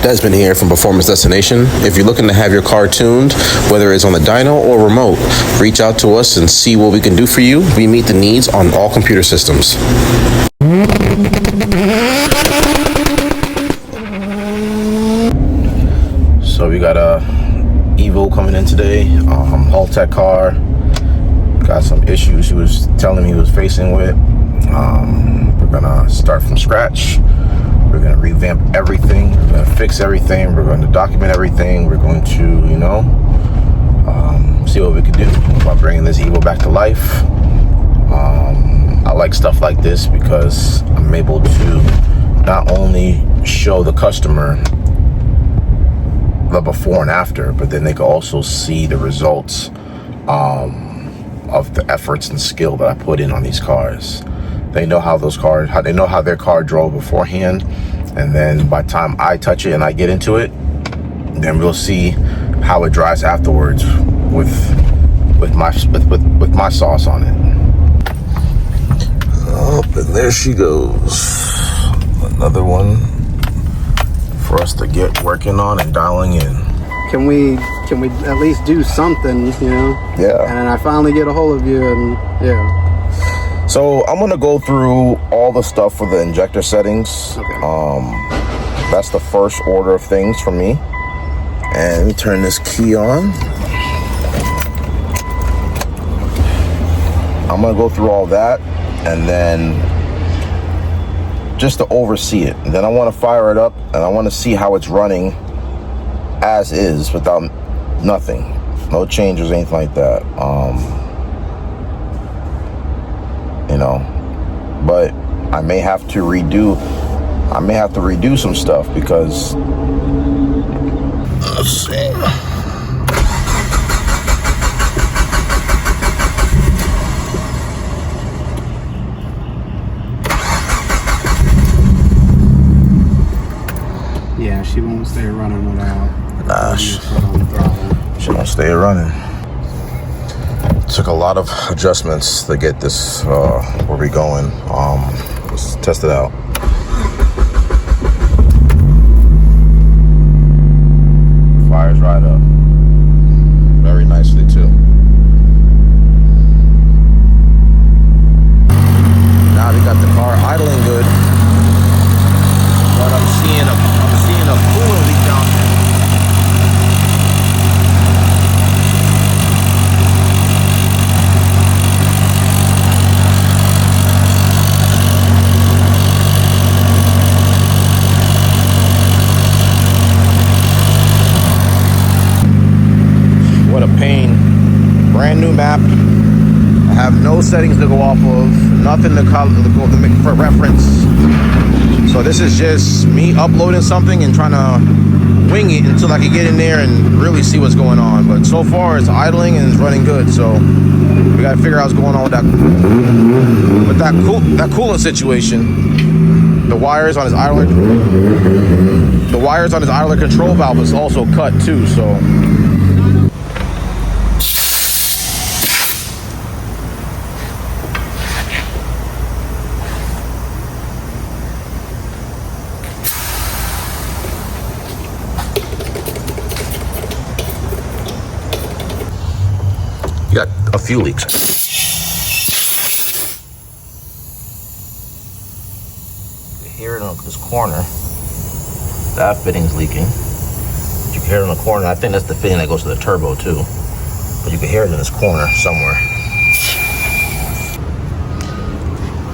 Desmond here from Performance Destination. If you're looking to have your car tuned, whether it's on the dyno or remote, reach out to us and see what we can do for you. We meet the needs on all computer systems. So we got a Evo coming in today, Haul Tech car. Got some issues he was telling me he was facing with. We're gonna start from scratch. We're gonna revamp everything. We're gonna fix everything. We're going to document everything. We're going to, see what we can do about bringing this Evo back to life. I like stuff like this because I'm able to not only show the customer the before and after, but then they can also see the results of the efforts and skill that I put in on these cars. They know how they know how their car drove beforehand, and then by the time I touch it and I get into it, then we'll see how it drives afterwards with my sauce on it. Oh, and there she goes. Another one for us to get working on and dialing in. Can we at least do something, Yeah. And I finally get a hold of you, and yeah. So I'm gonna go through all the stuff for the injector settings. Okay. That's the first order of things for me. And let me turn this key on. I'm gonna go through all that, and then just to oversee it. And then I want to fire it up, and I want to see how it's running as is without nothing, no changes, anything like that. But I may have to redo some stuff because let's see. Yeah, she won't stay running without. Nah, she won't stay running. Took a lot of adjustments to get this where we going. Let's test it out. Fires right up. Very nicely too. Now we got the car idling good, but I'm seeing a coolant leak down there. What a pain. Brand new map. I have no settings to go off of, nothing to make for reference. So this is just me uploading something and trying to wing it until I can get in there and really see what's going on. But so far it's idling and it's running good. So we gotta figure out what's going on with that coolant situation. The wires on his idler control valve is also cut too. So. You got a few leaks. Here in this corner, that fitting's leaking. But you can hear it in the corner. I think that's the fitting that goes to the turbo too. But you can hear it in this corner somewhere.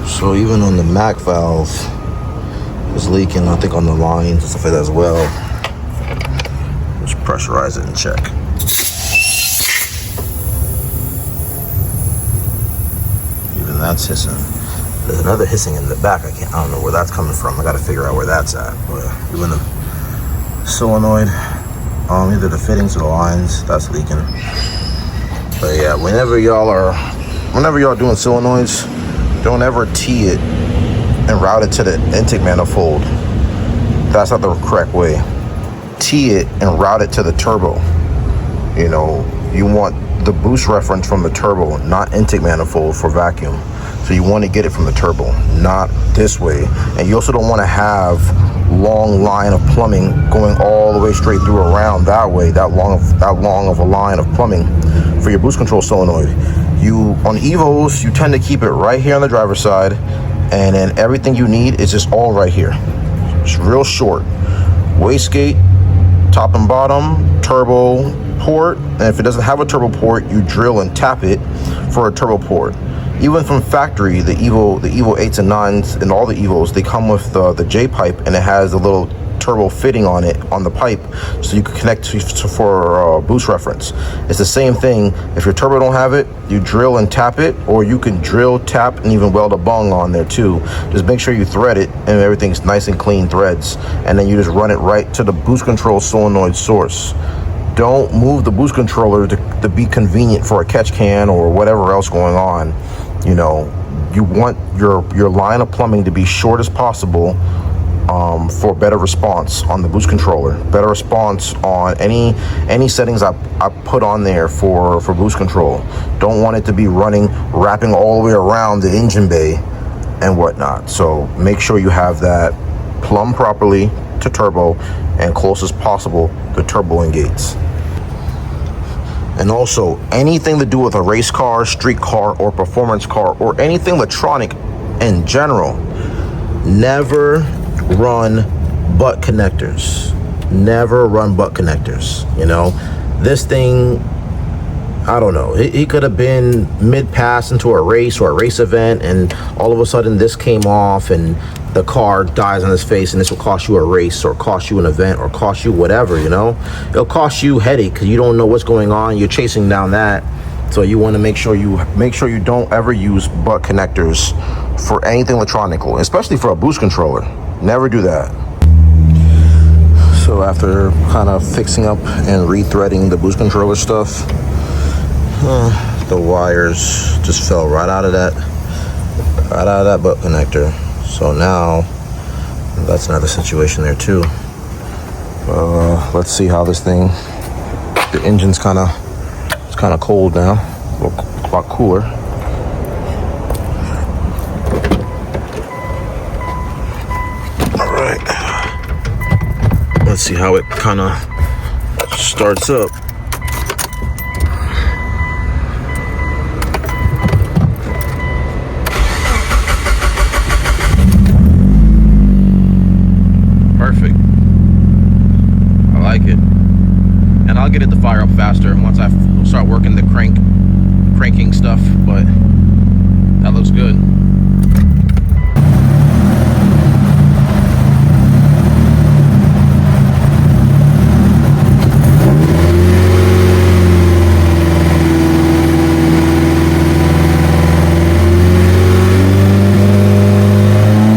So even on the Mac valve, it's leaking. I think on the lines and stuff like that as well. Just pressurize it and check. That's hissing. There's another hissing in the back. I don't know where that's coming from. I got to figure out where that's at. But even the solenoid, either the fittings or the lines, that's leaking. But yeah, whenever y'all doing solenoids, don't ever tee it and route it to the intake manifold. That's not the correct way. Tee it and route it to the turbo. You want the boost reference from the turbo, not intake manifold for vacuum. So you want to get it from the turbo, not this way. And you also don't want to have long line of plumbing going all the way straight through around that way, that long of a line of plumbing for your boost control solenoid. On Evos, you tend to keep it right here on the driver's side, and then everything you need is just all right here. It's real short. Wastegate, top and bottom, turbo port, and if it doesn't have a turbo port, you drill and tap it for a turbo port. Even from factory, the Evo 8s and 9s and all the Evos, they come with the J pipe, and it has a little turbo fitting on it on the pipe, so you can connect for boost reference. It's the same thing. If your turbo don't have it, you drill and tap it, or you can drill, tap, and even weld a bung on there too. Just make sure you thread it and everything's nice and clean threads, and then you just run it right to the boost control solenoid source. Don't move the boost controller to be convenient for a catch can or whatever else going on. You know, you want your line of plumbing to be short as possible, for better response on the boost controller, better response on any settings I put on there for boost control. Don't want it to be wrapping all the way around the engine bay and whatnot. So make sure you have that plumbed properly to turbo and close as possible to turbo and gates. And also, anything to do with a race car, street car, or performance car, or anything electronic in general, never run butt connectors. Never run butt connectors. You know, this thing, I don't know, he could have been mid-pass into a race or a race event, and all of a sudden this came off and the car dies on his face, and this will cost you a race or cost you an event or cost you whatever, you know. It'll cost you headache because you don't know what's going on. You're chasing down that. So you want to make sure you don't ever use butt connectors for anything electronical, especially for a boost controller. Never do that. So after kind of fixing up and rethreading the boost controller stuff, the wires just fell right out of that butt connector. So now that's another situation there too. Let's see how this thing, the engine's kind of cold now, a lot cooler. All right, let's see how it kind of starts up. Perfect. I like it. And I'll get it to fire up faster once I start working the cranking stuff, but that looks good.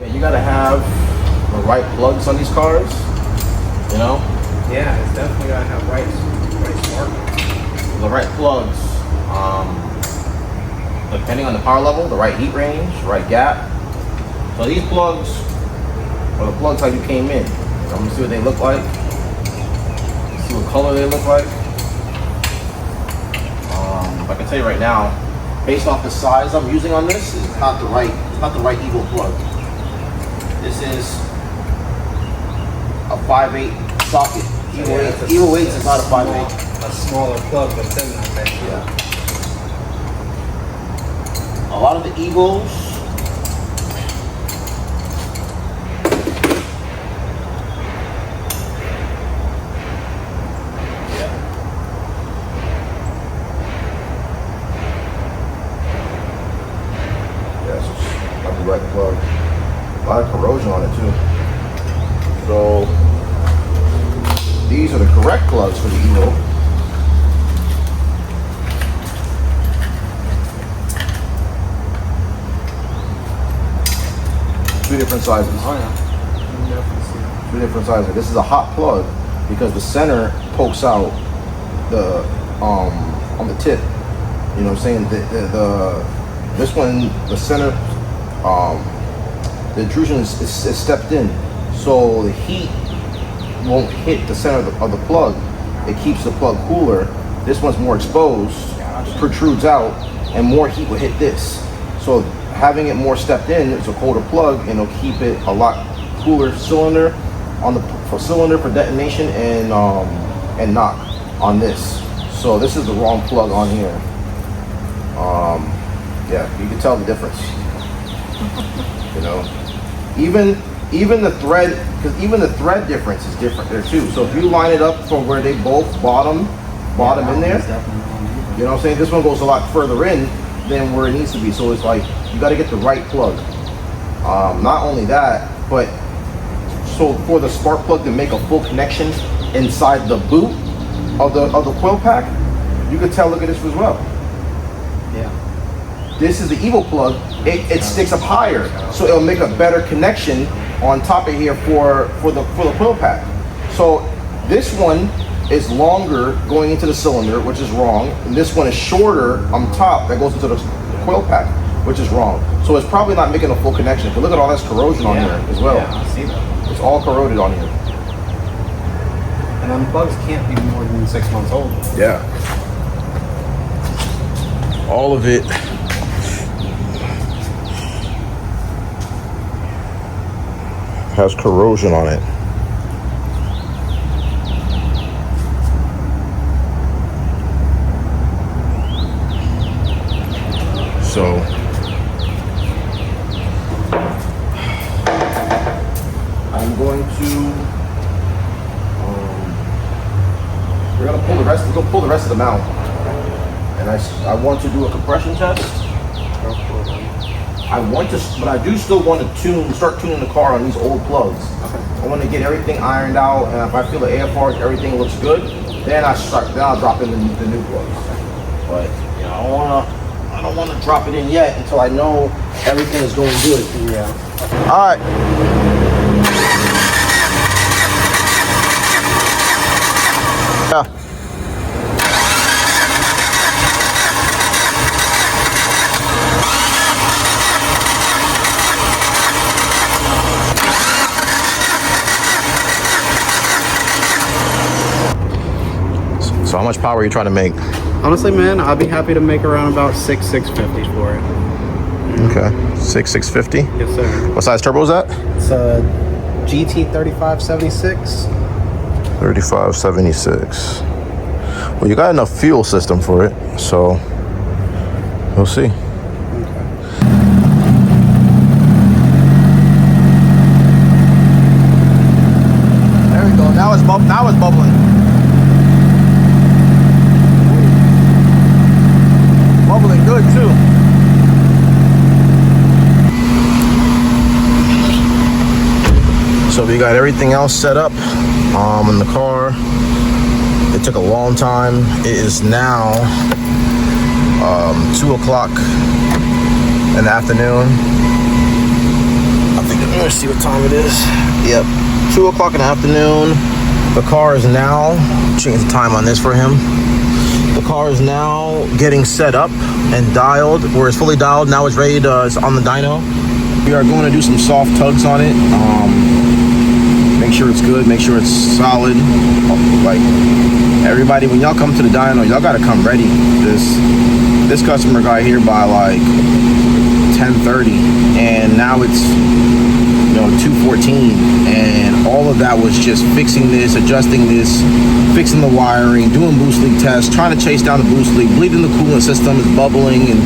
You gotta have the right plugs on these cars, you know? Yeah, it's definitely gotta have right spark. The right plugs, depending on the power level, the right heat range, right gap. So these plugs are the plugs how you came in. I'm gonna see what they look like. See what color they look like. I can tell you right now, based off the size I'm using on this, it's not the right Evo plug. This is a 5/8 socket. Evo 8 is not a 5/8. A smaller plug, but still not that. Yeah. A lot of the Evos, it's just not the right plug. A lot of corrosion on it too. So these are the correct plugs for the Evo. Two different sizes. Oh yeah. Two different sizes. This is a hot plug because the center pokes out the on the tip. You know what I'm saying? This one, the center, the intrusion is stepped in, so the heat won't hit the center of the plug. It keeps the plug cooler. This one's more exposed, protrudes out, and more heat will hit this. So having it more stepped in, it's a colder plug, and it'll keep it a lot cooler cylinder on the cylinder for detonation and knock on this. So this is the wrong plug on here. Yeah, you can tell the difference. You know, even the thread, because even the thread difference is different there too. So if you line it up from where they both bottom in there, you know what I'm saying? This one goes a lot further in than where it needs to be. So it's like you got to get the right plug. Not only that, but so for the spark plug to make a full connection inside the boot of the coil pack, you could tell. Look at this as well. Yeah. This is the Evo plug. It sticks up higher, so it'll make a better connection on top of here for the coil pack. So this one is longer going into the cylinder, which is wrong, and this one is shorter on top that goes into the coil pack, which is wrong. So it's probably not making a full connection. But look at all this corrosion on here as well. Yeah, I see that. It's all corroded on here. And then plugs can't be more than 6 months old. Yeah. All of it has corrosion on it. So I'm going to we're gonna pull the rest. We're gonna pull the rest of them out, and I want to do a compression test. But I do still want to start tuning the car on these old plugs. I want to get everything ironed out, and if I feel the AFRs, everything looks good, then I'll drop in the new plugs. But you know, I don't want to drop it in yet until I know everything is going good. Yeah. All right. Yeah. So how much power are you trying to make? Honestly, man, I'd be happy to make around about 650 for it. Okay, 650? Yes, sir. What size turbo is that? It's a GT 3576. 3576. Well, you got enough fuel system for it, so we'll see. There we go. Now it's bubbling. Bubbling good too. So we got everything else set up in the car. It took a long time. It is now 2 o'clock in the afternoon. I think I'm gonna see what time it is. Yep, 2 o'clock in the afternoon. The car is now, change the time on this for him. The car is now getting set up and dialed, where it's fully dialed. Now it's ready to, it's on the dyno. We are going to do some soft tugs on it. Make sure it's good, make sure it's solid. Like, everybody, when y'all come to the dyno, y'all gotta come ready. This customer got here by like 10:30, and now it's 2:14, and all of that was just fixing this, adjusting this, fixing the wiring, doing boost leak tests, trying to chase down the boost leak, bleeding the coolant system is bubbling, and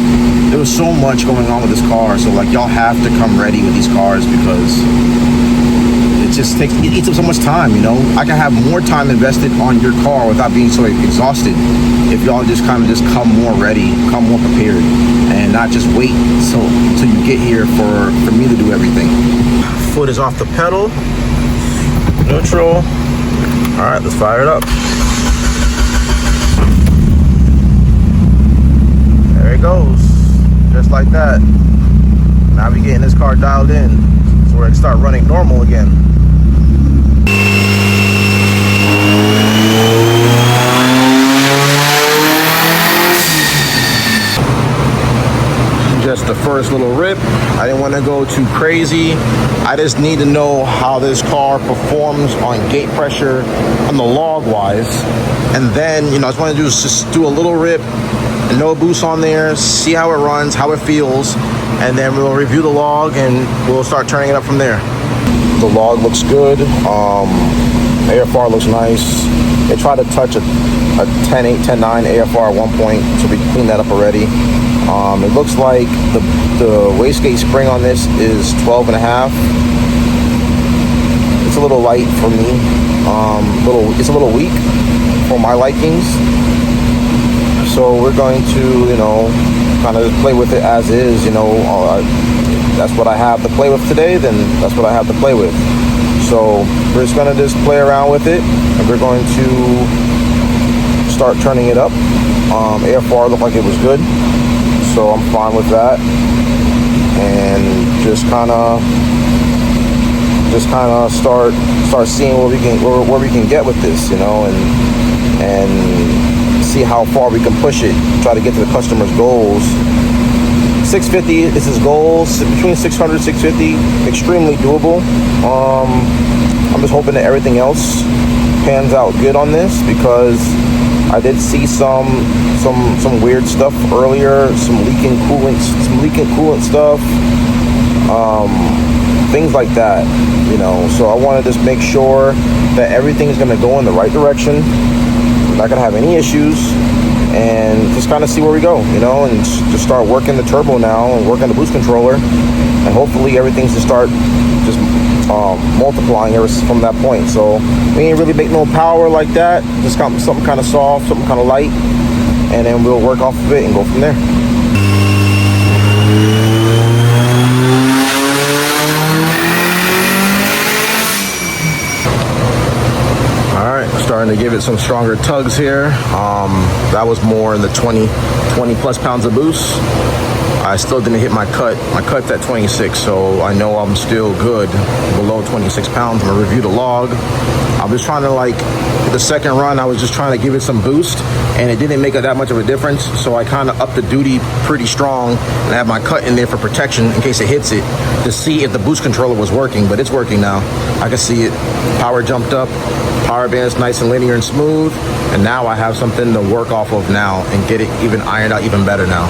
there was so much going on with this car. So like, y'all have to come ready with these cars, because it eats up so much time. I can have more time invested on your car without being so exhausted if y'all just kind of come more ready, come more prepared, and not just wait until you get here for me to do everything. Foot is off the pedal, neutral. All right, let's fire it up. There it goes, just like that. Now we getting this car dialed in, so we're gonna start running normal again. Just the first little rip. I didn't want to go too crazy. I just need to know how this car performs on gate pressure on the log wise, and then I just want to do is just do a little rip and no boost on there, see how it runs, how it feels, and then we'll review the log and we'll start turning it up from there. The log looks good. AFR looks nice. They tried to touch a 10.8, 10.9 AFR at one point, so we cleaned that up already. It looks like the wastegate spring on this is 12.5. It's a little light for me. It's a little weak for my likings. So we're going to, you know, kind of play with it as is. You know, that's what I have to play with today. Then that's what I have to play with. So we're just gonna just play around with it, and we're going to start turning it up. AFR looked like it was good, so I'm fine with that. And just kind of start seeing where we can get with this, you know, and see how far we can push it. Try to get to the customer's goals. 650 is his goals, between 600 and 650, extremely doable. I'm just hoping that everything else pans out good on this, because I did see some weird stuff earlier, some leaking coolant stuff, things like that, you know. So I want to just make sure that everything's going to go in the right direction. I'm not going to have any issues, and just kind of see where we go, you know, and just start working the turbo now and working the boost controller, and hopefully everything's just start just multiplying ever from that point. So we ain't really make no power like that, just something kind of soft, something kind of light, and then we'll work off of it and go from there. Starting to give it some stronger tugs here. That was more in the 20 plus pounds of boost. I still didn't hit my cut. My cut's at 26, so I know I'm still good below 26 pounds. I'm gonna review the log. I'm just trying to, like, the second run, I was just trying to give it some boost, and it didn't make that much of a difference. So I kind of upped the duty pretty strong, and I have my cut in there for protection in case it hits it, to see if the boost controller was working. But it's working now. I can see it. Power jumped up. Power band's nice and linear and smooth, and now I have something to work off of now and get it even ironed out even better now.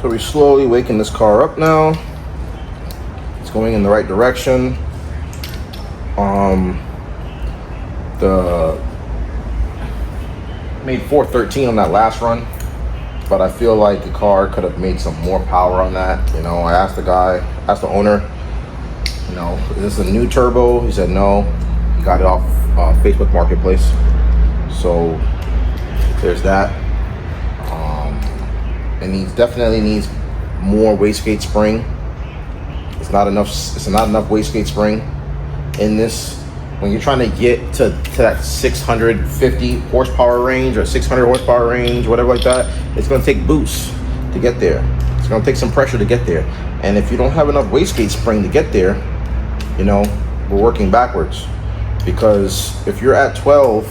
So we're slowly waking this car up now. It's going in the right direction. Made 413 on that last run, but I feel like the car could have made some more power on that. You know, I asked the owner, you know, is this a new turbo? He said no. He got it off Facebook Marketplace. So there's that. It definitely needs more wastegate spring. It's not enough wastegate spring in this. When you're trying to get to that 650 horsepower range or 600 horsepower range, whatever like that, it's going to take boosts to get there. It's going to take some pressure to get there. And if you don't have enough wastegate spring to get there, you know, we're working backwards. Because if you're at 12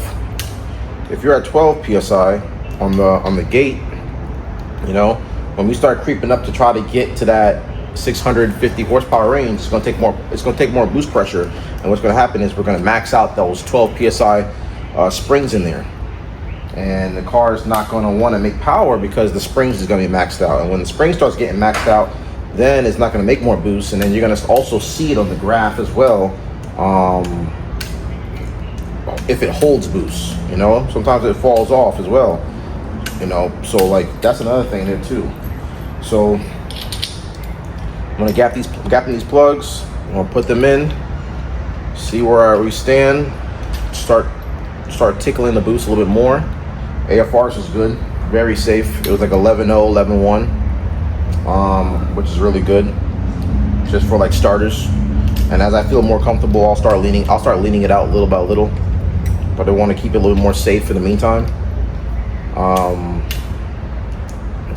psi on the gate, you know, when we start creeping up to try to get to that 650 horsepower range, it's going to take more boost pressure, and what's going to happen is we're going to max out those 12 psi springs in there, and the car is not going to want to make power because the springs is going to be maxed out. And when the spring starts getting maxed out, then it's not going to make more boost, and then you're going to also see it on the graph as well. If it holds boost, you know, sometimes it falls off as well, you know. So like that's another thing there too. So I'm gonna gap these plugs. I'm gonna put them in, see where we stand, start tickling the boost a little bit more. AFRs is good, very safe. It was like 11.0, 11.1, which is really good, just for like starters. And as I feel more comfortable, I'll start leaning it out little by little. But I want to keep it a little more safe in the meantime.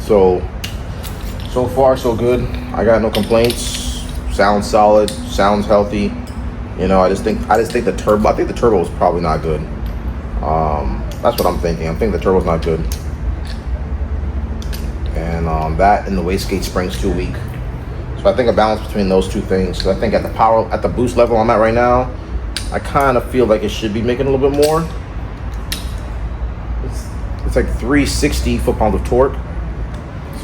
So far so good. I got no complaints. Sounds solid. Sounds healthy. You know, I just think the turbo. I think the turbo is probably not good. That's what I'm thinking. I think the turbo's not good. And that and the wastegate spring's too weak. So I think a balance between those two things. So I think at the boost level I'm at right now, I kind of feel like it should be making a little bit more. It's like 360 foot-pounds of torque.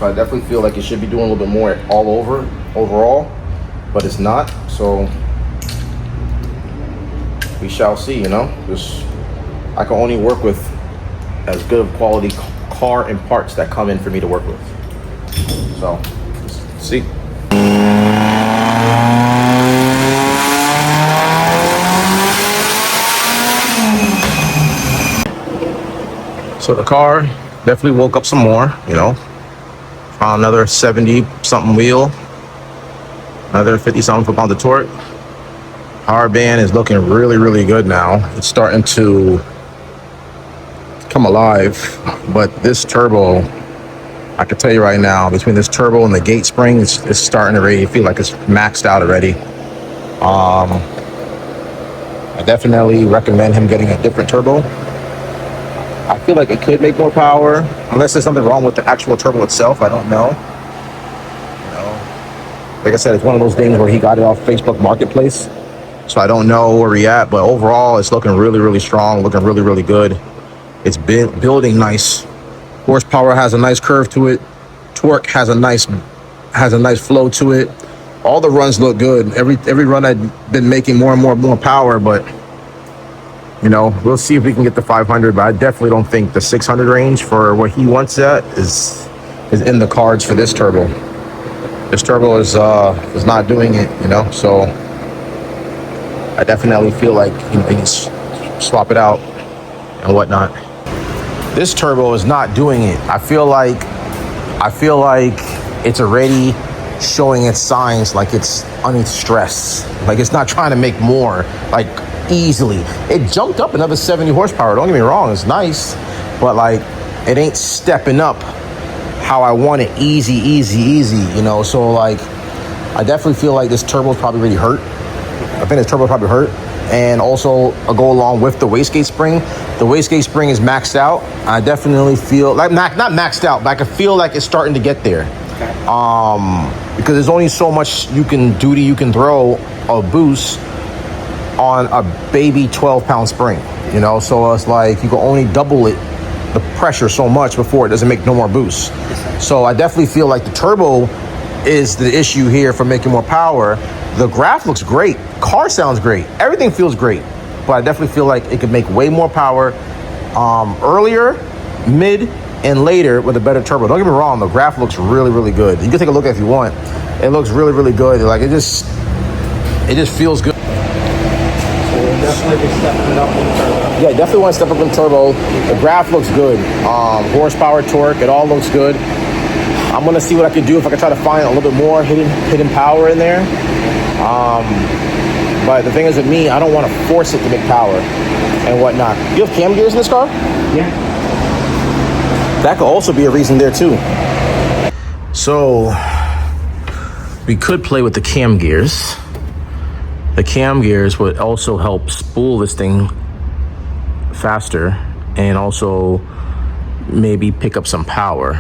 So I definitely feel like it should be doing a little bit more all over overall, but it's not. So we shall see, you know. Just, I can only work with as good of quality car and parts that come in for me to work with. So let's see. So the car definitely woke up some more, you know. Found another 70 something wheel, another 50 something foot-pound of torque. Power band is looking really, really good now. It's starting to come alive, but this turbo, I can tell you right now, between this turbo and the gate spring, it's starting to really feel like it's maxed out already. I definitely recommend him getting a different turbo. I feel like it could make more power, unless there's something wrong with the actual turbo itself. I don't know. You know, like I said, it's one of those things where he got it off Facebook Marketplace, so I don't know where we at. But overall, it's looking really, really strong, looking really, really good. It's been building nice. Horsepower has a nice curve to it. Torque has a nice flow to it. All the runs look good. Every run I've been making more and more power, but you know, we'll see if we can get the 500, but I definitely don't think the 600 range for what he wants at is in the cards for this turbo. This turbo is not doing it, you know, so I definitely feel like he needs to swap it out and whatnot. This turbo is not doing it. I feel like it's already showing its signs, like it's under stress, like it's not trying to make more, like easily. It jumped up another 70 horsepower, don't get me wrong, it's nice, but like it ain't stepping up how I want it, easy, you know. So like I definitely feel like this turbo's probably really hurt. I think this turbo probably hurt. And also I'll go along with the wastegate spring. The wastegate spring is maxed out. I definitely feel like not maxed out, but I can feel like it's starting to get there. Because there's only so much you can throw a boost on a baby 12-pound spring, you know. So it's like you can only double it, the pressure, so much before it doesn't make no more boost. So I definitely feel like the turbo is the issue here for making more power. The graph looks great, car sounds great, everything feels great, but I definitely feel like it could make way more power earlier, mid, and later with a better turbo. Don't get me wrong, the graph looks really, really good. You can take a look if you want. It looks really, really good. Like it just feels good. Definitely be stepping it up in the turbo. Yeah, definitely want to step up in turbo. The graph looks good. Horsepower, torque, it all looks good. I'm gonna see what I can do if I can try to find a little bit more hidden power in there. But the thing is with me, I don't want to force it to make power and whatnot. You have cam gears in this car? Yeah. That could also be a reason there too. So we could play with the cam gears. The cam gears would also help spool this thing faster and also maybe pick up some power.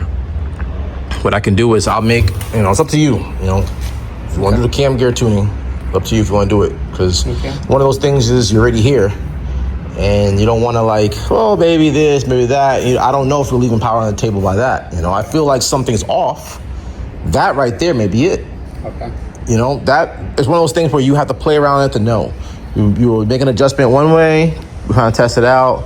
What I can do is I'll make, you know, it's up to you, you know, if you want to do the cam gear tuning, up to you if you want to do it. Because one of those things is you're already here and you don't want to like, oh, maybe this, maybe that. You know, I don't know if you're leaving power on the table by that. You know, I feel like something's off. That right there may be it. Okay. You know, that is one of those things where you have to play around it to know. You make an adjustment one way, you kind of test it out,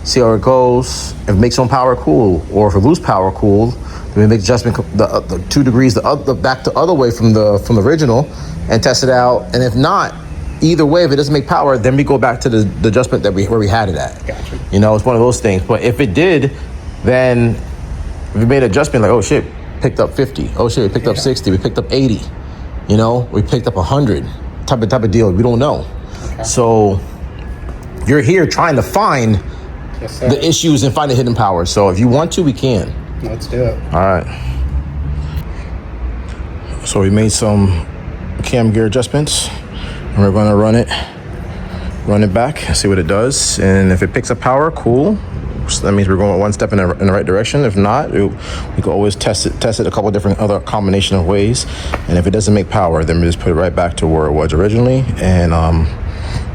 see how it goes. If it makes some power, cool. Or if it loses power, cool. Then we make adjustment the 2 degrees back the other way from the original and test it out. And if not, either way, if it doesn't make power, then we go back to the adjustment where we had it at. Gotcha. You know, it's one of those things. But if it did, then if we made an adjustment like, oh shit, picked up 50. Oh shit, we picked up 60. We picked up 80. You know, we picked up 100. Type of deal. We don't know. Okay. So you're here trying to find the issues and find the hidden power. So if you want to, we can. Let's do it. All right. So we made some cam gear adjustments and we're going to run it back and see what it does. And if it picks up power, cool. So that means we're going one step in the right direction. If not, we can always test it a couple different other combination of ways. And if it doesn't make power, then we just put it right back to where it was originally. And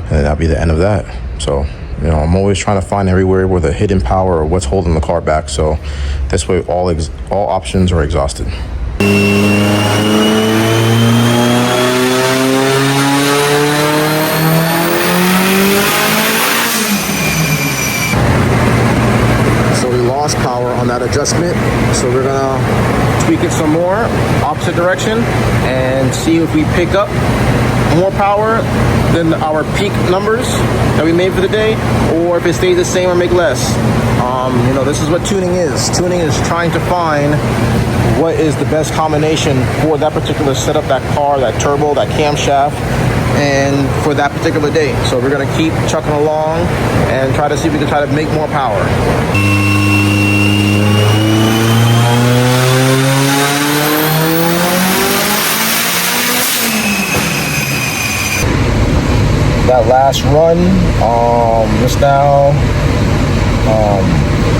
that'll be the end of that. So You know, I'm always trying to find everywhere where the hidden power or what's holding the car back. So this way, all options are exhausted. So we lost power on that adjustment. So we're gonna tweak it some more, opposite direction, and see if we pick up more power than our peak numbers that we made for the day, or if it stays the same or make less. You know, this is what tuning is. Tuning is trying to find what is the best combination for that particular setup, that car, that turbo, that camshaft, and for that particular day. So we're gonna keep chucking along and try to see if we can try to make more power. That last run just now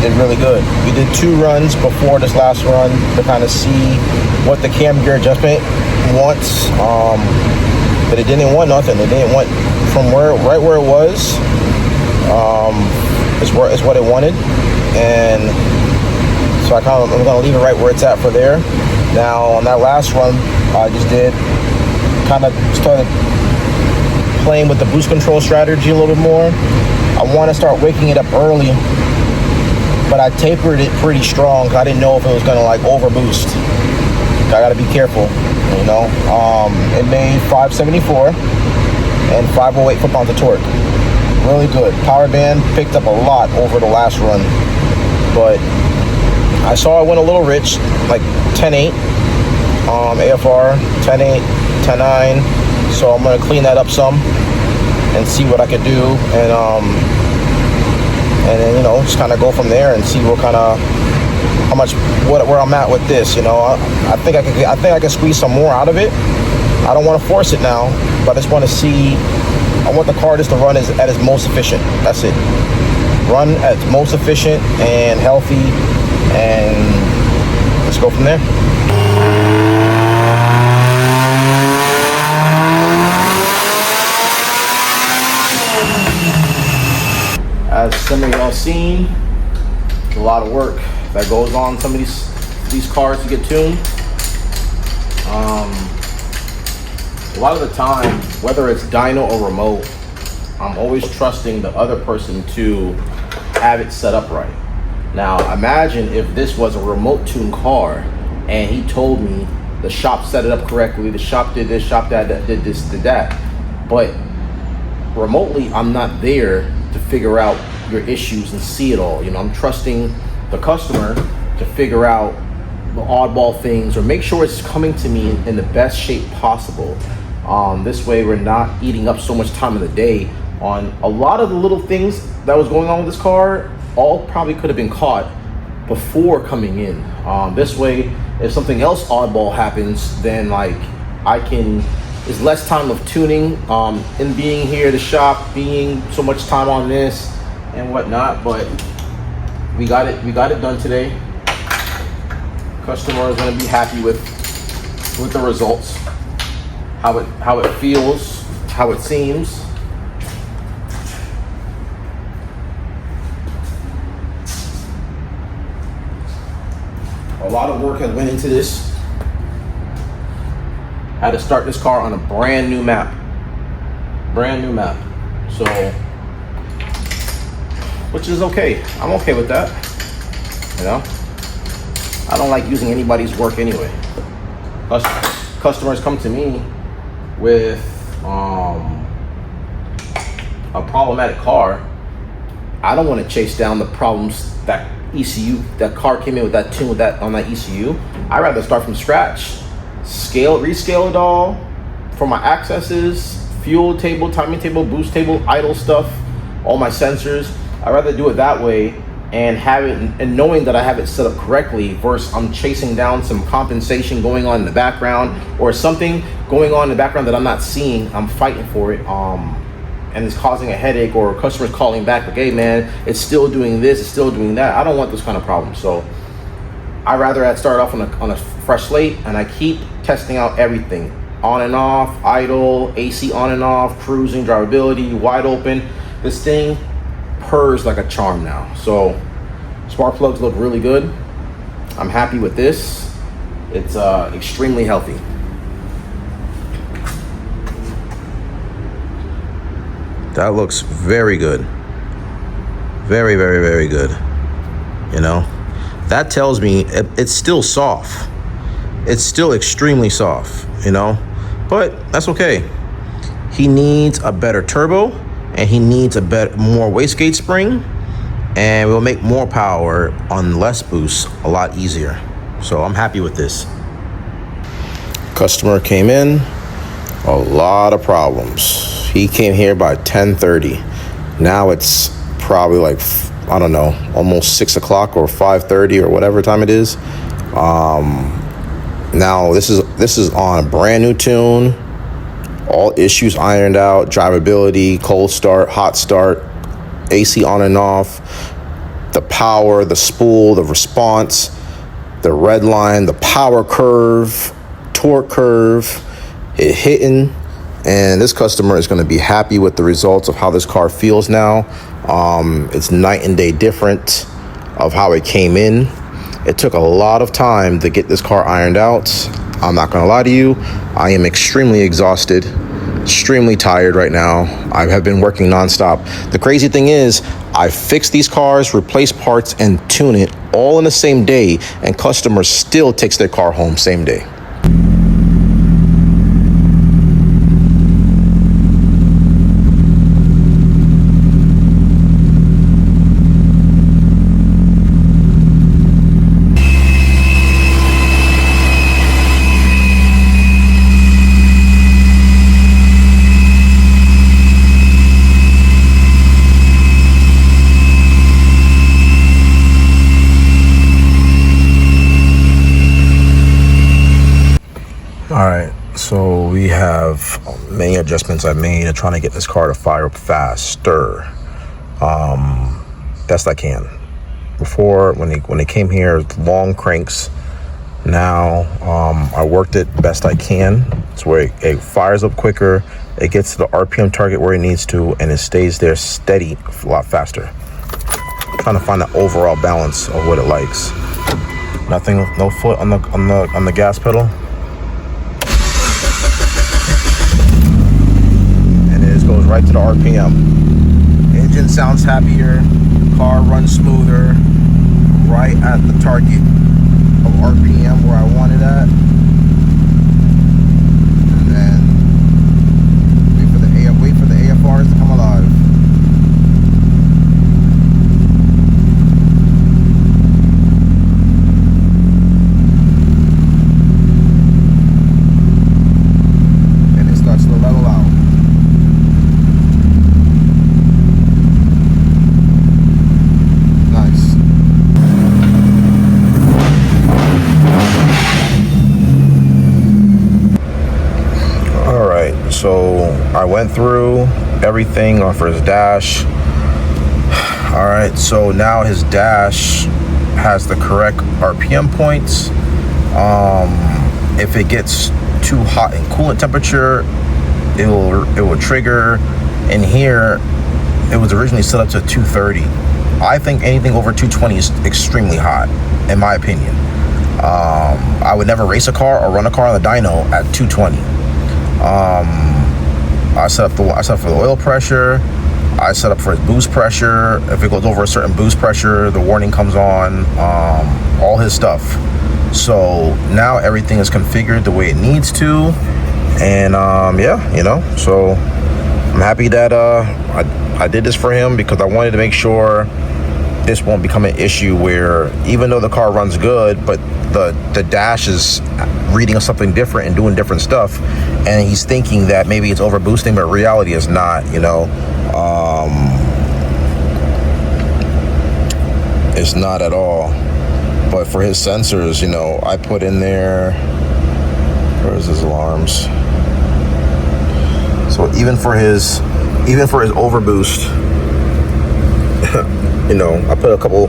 did really good. We did 2 runs before this last run to kind of see what the cam gear adjustment wants, but it didn't want nothing. It didn't want from right where it was. Is what it wanted, and so I'm gonna leave it right where it's at for there. Now on that last run, I just did kind of started playing with the boost control strategy a little bit more. I want to start waking it up early, but I tapered it pretty strong because I didn't know if it was going to like over boost. I got to be careful, you know. It made 574 and 508 foot-pounds of torque. Really good. Power band picked up a lot over the last run, but I saw it went a little rich, like 10.8 AFR, 10.8, 10.9. So I'm gonna clean that up some and see what I could do, and then, you know, just kind of go from there and see what kind of where I'm at with this. You know, I think I can squeeze some more out of it. I don't want to force it now, but I just want to see. I want the car just to run at its most efficient. That's it. Run at its most efficient and healthy, and let's go from there. As some of y'all seen, a lot of work that goes on some of these cars to get tuned. A lot of the time, whether it's dyno or remote, I'm always trusting the other person to have it set up right. Now imagine if this was a remote tune car and he told me the shop set it up correctly, the shop did this, shop that did this, did that. But remotely, I'm not there to figure out your issues and see it all. You know, I'm trusting the customer to figure out the oddball things or make sure it's coming to me in the best shape possible. This way we're not eating up so much time in the day on a lot of the little things that was going on with this car. All probably could have been caught before coming in. This way, if something else oddball happens, then like it's less time of tuning, and being here, the shop, being so much time on this and whatnot. But we got it done today. Customer is going to be happy with the results, how it feels, how it seems. A lot of work has went into this. I had to start this car on a brand new map. So, which is okay. I'm okay with that. You know, I don't like using anybody's work anyway. Customers come to me with a problematic car. I don't want to chase down the problems that ECU, that car came in with that tune, with that on that ECU. I'd rather start from scratch, rescale it all for my accesses, fuel table, timing table, boost table, idle stuff, all my sensors. I'd rather do it that way and have it, and knowing that I have it set up correctly, versus I'm chasing down some compensation going on in the background or something going on in the background that I'm not seeing. I'm fighting for it, and it's causing a headache, or customers calling back like, hey man, it's still doing this, it's still doing that. I don't want those kind of problems. So I'd rather start off on a fresh slate, and I keep testing out everything, on and off, idle, AC on and off, cruising, drivability, wide open. This thing purrs like a charm now. So spark plugs look really good. I'm happy with this. It's extremely healthy. That looks very good. Very, very, very good. You know, that tells me it's still soft. It's still extremely soft, you know, but that's okay. He needs a better turbo, and he needs a more wastegate spring, and we'll make more power on less boost a lot easier. So I'm happy with this. Customer came in, a lot of problems. He came here by 10:30. Now it's probably like, I don't know, almost 6 o'clock or 5:30 or whatever time it is. Now this is on a brand new tune. All issues ironed out, drivability, cold start, hot start, AC on and off, the power, the spool, the response, the red line, the power curve, torque curve, it hitting. And this customer is going to be happy with the results of how this car feels now. It's night and day different of how it came in. It took a lot of time to get this car ironed out. I'm not going to lie to you. I am extremely exhausted, extremely tired right now. I have been working nonstop. The crazy thing is, I fix these cars, replace parts, and tune it all in the same day, and customers still takes their car home same day. All right, so we have many adjustments I made trying to get this car to fire up faster. Best I can. Before, when they came here, long cranks. Now I worked it best I can. It's where it fires up quicker, it gets to the RPM target where it needs to, and it stays there steady a lot faster. Trying to find the overall balance of what it likes. Nothing, no foot on the gas pedal. Goes right to the RPM. Engine sounds happier, car runs smoother, right at the target of RPM where I want it at. And then wait for the AFRs to come alive. And it starts to level out. So I went through everything for his dash. All right, so now his dash has the correct RPM points. If it gets too hot in coolant temperature, it will trigger. In here, it was originally set up to 230. I think anything over 220 is extremely hot, in my opinion. I would never race a car or run a car on the dyno at 220. I set up for the oil pressure. I set up for his boost pressure. If it goes over a certain boost pressure, the warning comes on. All his stuff. So now everything is configured the way it needs to, and yeah, you know. So I'm happy that I did this for him, because I wanted to make sure this won't become an issue where, even though the car runs good, but the dash is reading something different and doing different stuff, and he's thinking that maybe it's over boosting, but reality is not, you know. It's not at all. But for his sensors, you know, I put in there, where's his alarms? So even for his overboost, you know, I put a couple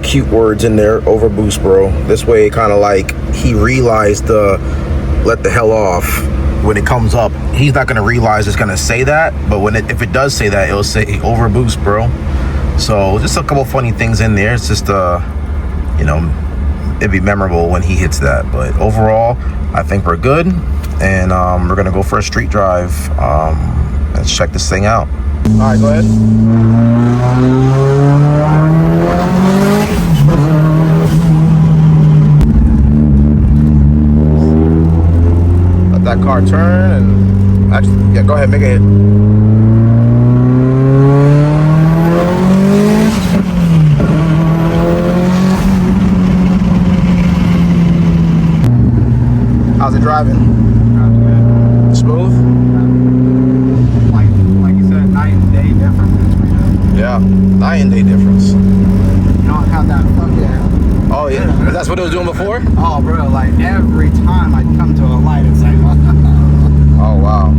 cute words in there, overboost, bro. This way, kind of like he realized the let the hell off, when it comes up, he's not gonna realize it's gonna say that, but if it does say that, it'll say overboost, bro. So just a couple funny things in there. It's just you know, it'd be memorable when he hits that. But overall, I think we're good, and we're gonna go for a street drive. Let's check this thing out. All right, go ahead. Let that car turn, and actually, yeah, go ahead, make a hit. How's it driving? Smooth? Like you said, night and day difference. Yeah, night and day difference. You don't have that fucking... Oh yeah, that's what it was doing before? Oh bro, like every time I come to a light, it's like... Oh wow.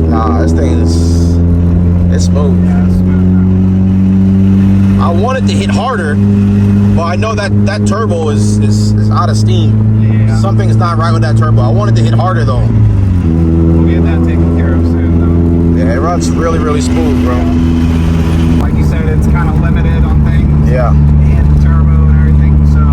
Nah, this thing is... it's smooth. Yeah, it's smooth now. I wanted to hit harder, but I know that turbo is out of steam. Yeah. Something's not right with that turbo. I wanted to hit harder though. We'll get that taken care of soon though. Yeah, it runs really, really smooth, bro. Like you said, it's kind of limited on things. Yeah. And the turbo and everything. So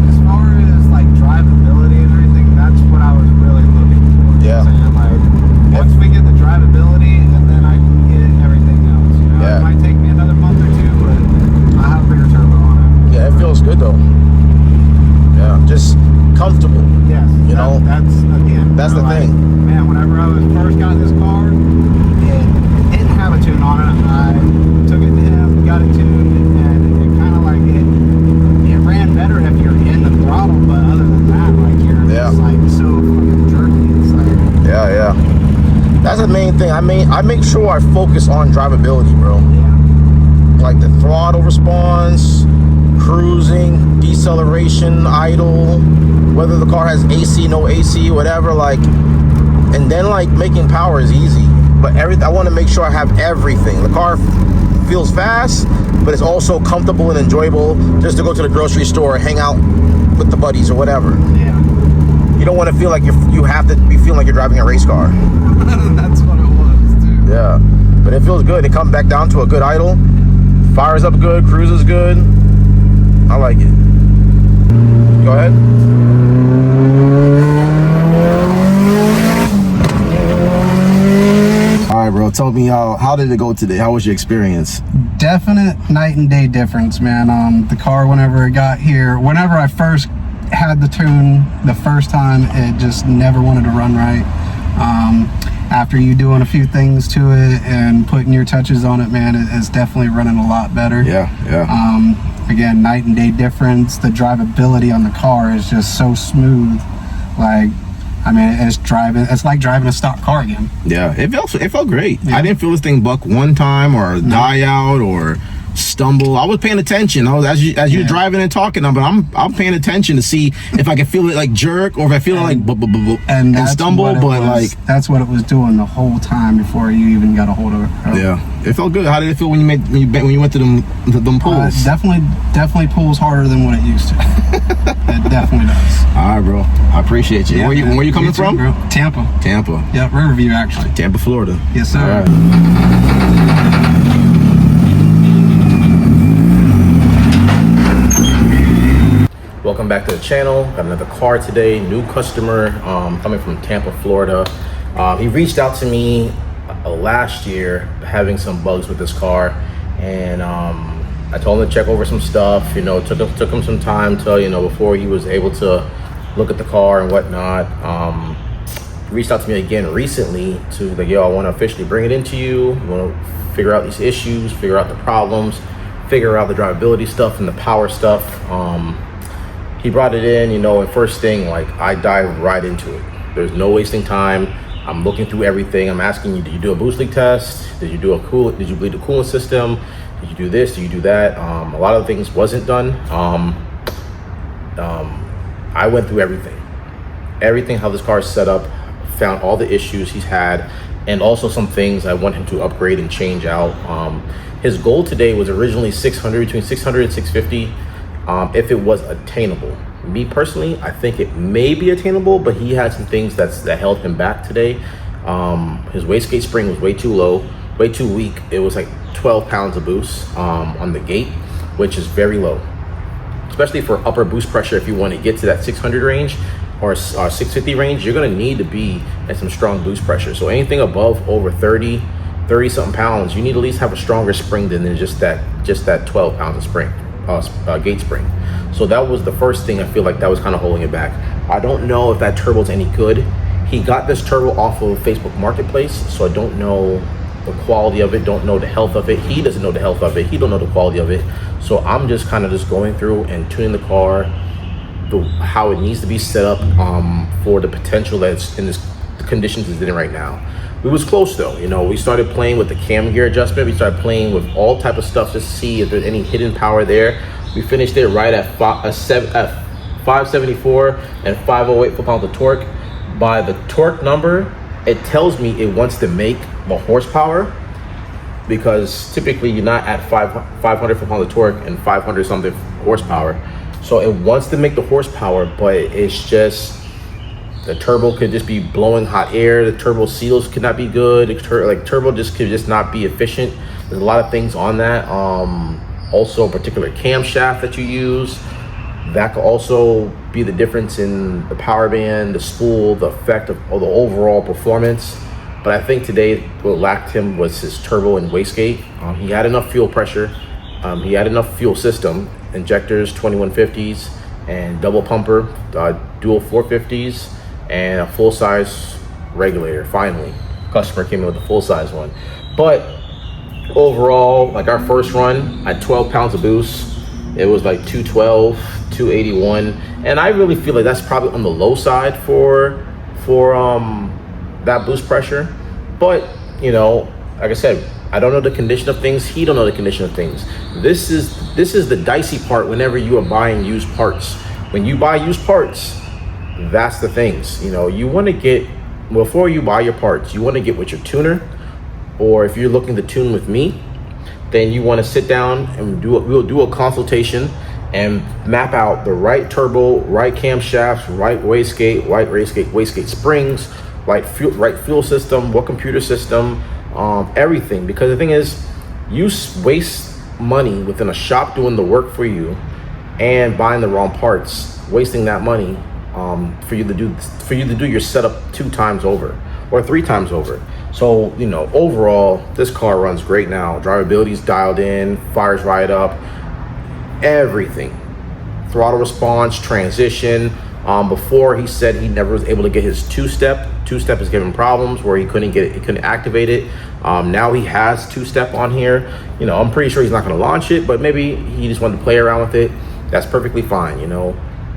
as far as like drivability and everything, that's what I was really looking for. Yeah. You know what I'm saying? Like once we get the drivability, and then I can get everything else. You know, Yeah. it might take me another month or two, but I have a bigger turbo on it. Yeah, it feels good though. Yeah, just comfortable. Yes. You know? That's again. That's the like, thing. Man, whenever I was first got this car, it didn't have a tune on it. I took it to him, got it tuned, and it kind of like it ran better if you're in the throttle. But other than that, like you're just like so fucking jerky. It's like Yeah. That's the main thing. I make sure I focus on drivability, bro. yeah. Like the throttle response, cruising, deceleration, idle, whether the car has AC, no AC, whatever, like, and then like making power is easy, but I want to make sure I have everything. The car feels fast, but it's also comfortable and enjoyable just to go to the grocery store, hang out with the buddies or whatever. Yeah. You don't want to feel like you have to be feeling like you're driving a race car. That's what it was too. Yeah, but it feels good. It comes back down to a good idle, fires up good, cruises good. I like it. Go ahead. All right, bro. Tell me how did it go today? How was your experience? Definite night and day difference, man. The car, whenever it got here, whenever I first had the tune the first time, it just never wanted to run right. After you doing a few things to it and putting your touches on it, man, it's definitely running a lot better. Yeah. Again, night and day difference. The drivability on the car is just so smooth. Like, I mean, it's like driving a stock car again. Yeah, it felt great. Yeah. I didn't feel this thing buck one time or die out or stumble. I was paying attention. I was as you're driving and talking, but I'm paying attention to see if I can feel it like jerk or if I feel it like and stumble. But like that's what it was doing the whole time before you even got a hold of it. Yeah, it felt good. How did it feel when you went to them pools? Definitely pulls harder than what it used to. It definitely does. All right, bro. I appreciate you. Yeah, where you coming from? Bro. Tampa. Yep, Riverview actually. Tampa, Florida. Yes, sir. All right. Welcome back to the channel. Got another car today, new customer coming from Tampa, Florida. He reached out to me last year having some bugs with this car, and I told him to check over some stuff. You know, took him some time to, you know, before he was able to look at the car and whatnot. He reached out to me again recently to like, yo, I want to officially bring it into you. I want to figure out these issues, figure out the problems, figure out the drivability stuff and the power stuff. He brought it in, you know, and first thing, like, I dived right into it. There's no wasting time. I'm looking through everything. I'm asking you, did you do a boost leak test? Did you bleed the coolant system? Did you do this? Did you do that? A lot of things wasn't done. I went through everything, how this car is set up, found all the issues he's had, and also some things I want him to upgrade and change out. His goal today was originally 600, between 600 and 650. If it was attainable. Me personally, I think it may be attainable, but he had some things that held him back today. His wastegate spring was way too low, way too weak. It was like 12 pounds of boost on the gate, which is very low, especially for upper boost pressure. If you want to get to that 600 range or 650 range, you're going to need to be at some strong boost pressure. So anything above over 30 something pounds, you need to at least have a stronger spring than just that 12 pounds of spring, gate spring. So that was the first thing I feel like that was kind of holding it back. I don't know if that turbo's any good. He got this turbo off of Facebook Marketplace, so I don't know the quality of it, don't know the health of it. He doesn't know the health of it. He don't know the quality of it. So I'm just kind of going through and tuning the car, how it needs to be set up for the potential that's in the conditions it's in right now. We was close though, you know. We started playing with the cam gear adjustment. We started playing with all type of stuff just to see if there's any hidden power there. We finished it right at 574 and 508 foot-pounds of torque. By the torque number, it tells me it wants to make the horsepower, because typically you're not at 500 foot-pounds of torque and 500 something horsepower. So it wants to make the horsepower, but it's just the turbo could just be blowing hot air. The turbo seals could not be good. Turbo just could just not be efficient. There's a lot of things on that. Also, a particular camshaft that you use, that could also be the difference in the power band, the spool, the effect of the overall performance. But I think today what lacked him was his turbo and wastegate. He had enough fuel pressure. He had enough fuel system, injectors, 2150s, and double pumper, dual 450s, and a full-size regulator. Finally, customer came in with a full-size one. But overall, like our first run at 12 pounds of boost, it was like 212, 281, and I really feel like that's probably on the low side for that boost pressure. But you know, like I said, I don't know the condition of things. He don't know the condition of things. This is the dicey part whenever you are buying used parts. When you buy used parts, that's the things. You know, you want to get, before you buy your parts, you want to get with your tuner, or if you're looking to tune with me, then you want to sit down and we'll do a consultation and map out the right turbo, right camshafts, right wastegate springs, right fuel system, what computer system, everything. Because the thing is, you waste money within a shop doing the work for you and buying the wrong parts, wasting that money for you to do your setup 2 times over or 3 times over. So, you know, overall, this car runs great now. Drivability is dialed in, fires right up, everything. Throttle response, transition. Before, he said he never was able to get his two-step. Two-step is giving problems where he couldn't get it, he couldn't activate it. Now he has two-step on here. You know, I'm pretty sure he's not going to launch it, but maybe he just wanted to play around with it. That's perfectly fine. You know,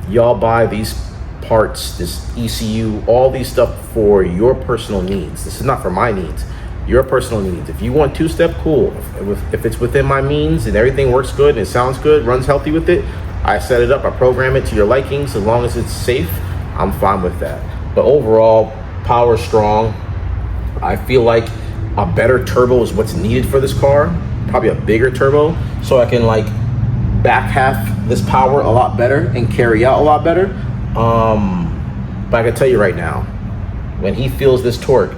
y'all buy these parts, this ECU, all these stuff for your personal needs. This is not for my needs, your personal needs. If you want two-step, cool. If it's within my means and everything works good and it sounds good, runs healthy with it, I set it up, I program it to your likings. As long as it's safe, I'm fine with that. But overall, power strong. I feel like a better turbo is what's needed for this car, probably a bigger turbo, so I can like back half this power a lot better and carry out a lot better. But I can tell you right now, when he feels this torque,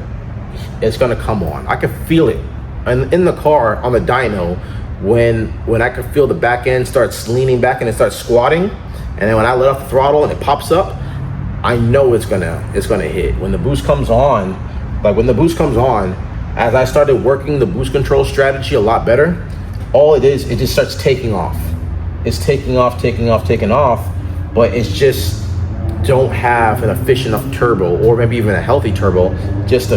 it's gonna come on. I can feel it. And in the car on the dyno, when I can feel the back end starts leaning back and it starts squatting, and then when I let off the throttle and it pops up, I know it's gonna hit. When the boost comes on, as I started working the boost control strategy a lot better, all it is, it just starts taking off. It's taking off, but it's just don't have an efficient enough turbo, or maybe even a healthy turbo, just to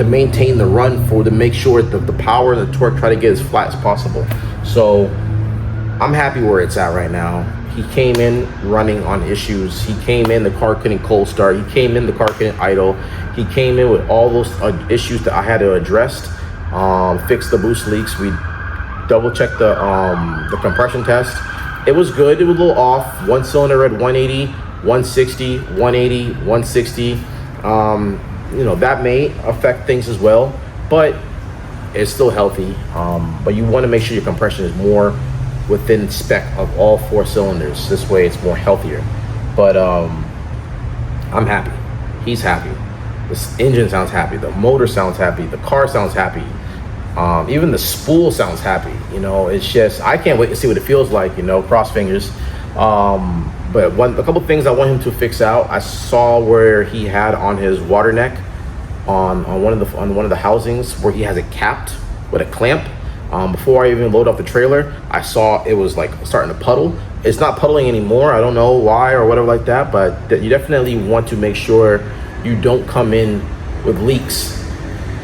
maintain the run to make sure that the power and the torque try to get as flat as possible. So I'm happy where it's at right now. He came in running on issues. He came in, the car couldn't cold start. He came in, the car couldn't idle. He came in with all those issues that I had to address, fix the boost leaks. We double checked the compression test. It was good. It was a little off. One cylinder at 180, 160, 180, 160. You know, that may affect things as well, but it's still healthy. But you want to make sure your compression is more within spec of all 4 cylinders. This way it's more healthier. But I'm happy. He's happy. This engine sounds happy. The motor sounds happy. The car sounds happy. Even the spool sounds happy. You know, it's just, I can't wait to see what it feels like, you know, cross fingers. But a couple things I want him to fix out. I saw where he had on his water neck on one of the housings where he has it capped with a clamp. Before I even load up the trailer, I saw it was like starting to puddle. It's not puddling anymore. I don't know why or whatever like that, but you definitely want to make sure you don't come in with leaks.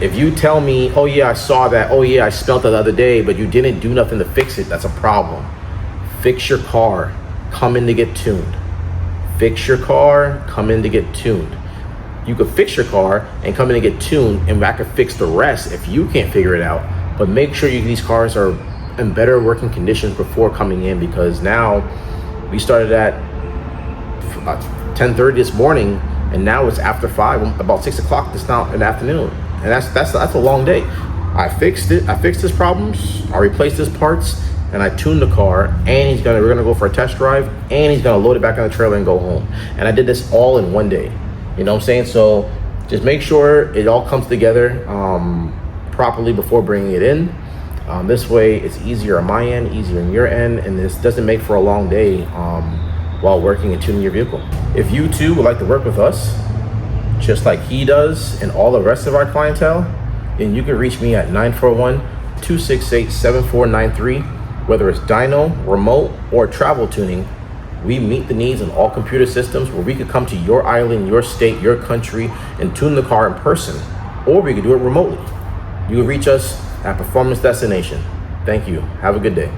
If you tell me, oh yeah, I saw that, oh yeah, I smelled it the other day, but you didn't do nothing to fix it, that's a problem. Fix your car, come in to get tuned. Fix your car, come in to get tuned. You could fix your car and come in and get tuned, and I could fix the rest if you can't figure it out. But make sure these cars are in better working conditions before coming in, because now we started at 10:30 this morning, and now it's after 5, about 6 o'clock this now in the afternoon, and that's a long day. I fixed it. I fixed his problems. I replaced his parts, and I tuned the car. And we're gonna go for a test drive, and he's gonna load it back on the trailer and go home. And I did this all in one day. You know what I'm saying? So just make sure it all comes together properly before bringing it in. This way it's easier on my end, easier on your end, and this doesn't make for a long day while working and tuning your vehicle. If you too would like to work with us, just like he does and all the rest of our clientele, then you can reach me at 941-268-7493. Whether it's dyno, remote, or travel tuning, we meet the needs in all computer systems where we could come to your island, your state, your country, and tune the car in person, or we could do it remotely. You can reach us at Performance Destination. Thank you. Have a good day.